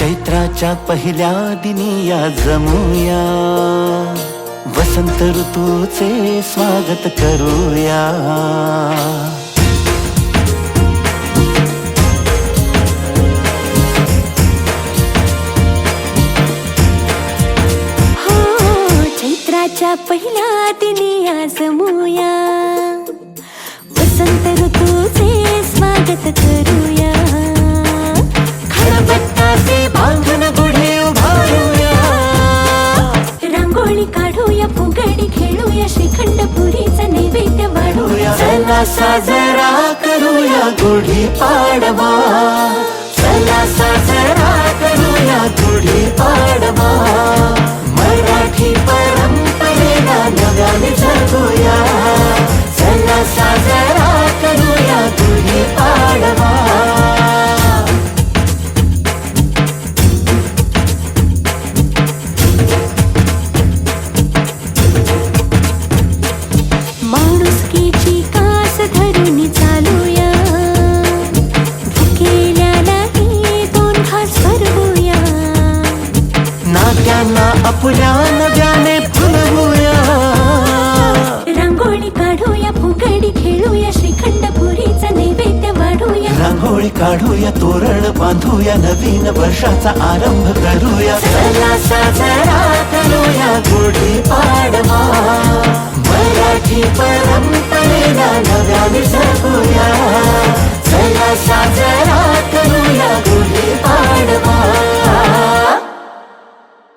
चैत्राच्या पहिल्या दिनी या जमूया, वसंत ऋतूचे स्वागत करूया. हो, चैत्राच्या पहिल्या दिनी या जमूया, वसंत ऋतूचे स्वागत करूया. खळबत्ताचे बांधून गुढी उभारूया, रांगोळी काढूया, फुगडी खेळूया, श्रीखंड पुरीचा नैवेद्य वाढूया. चला साजरा करूया गुढी पाडवा, चला साजरा करूया गुढी पाडवा. मराठी परंपरेला नव्याने जगूया, चला साजरा करूया गुढी पाडवा. माणुसकीची कास धरून चालूया, भुकेल्यालाही दोन घास भरवूया. नात्यांना आपल्या नव्याने फुलवूया, रांगोळी काढूया, फुगडी खेळूया, श्रीखंड पुरीचा नैवेद्य वाढूया. रांगोळी काढूया, तोरण बांधूया, नवीन वर्षाचा आरंभ करूया. चला साजरा करूया गुढी पाडवा.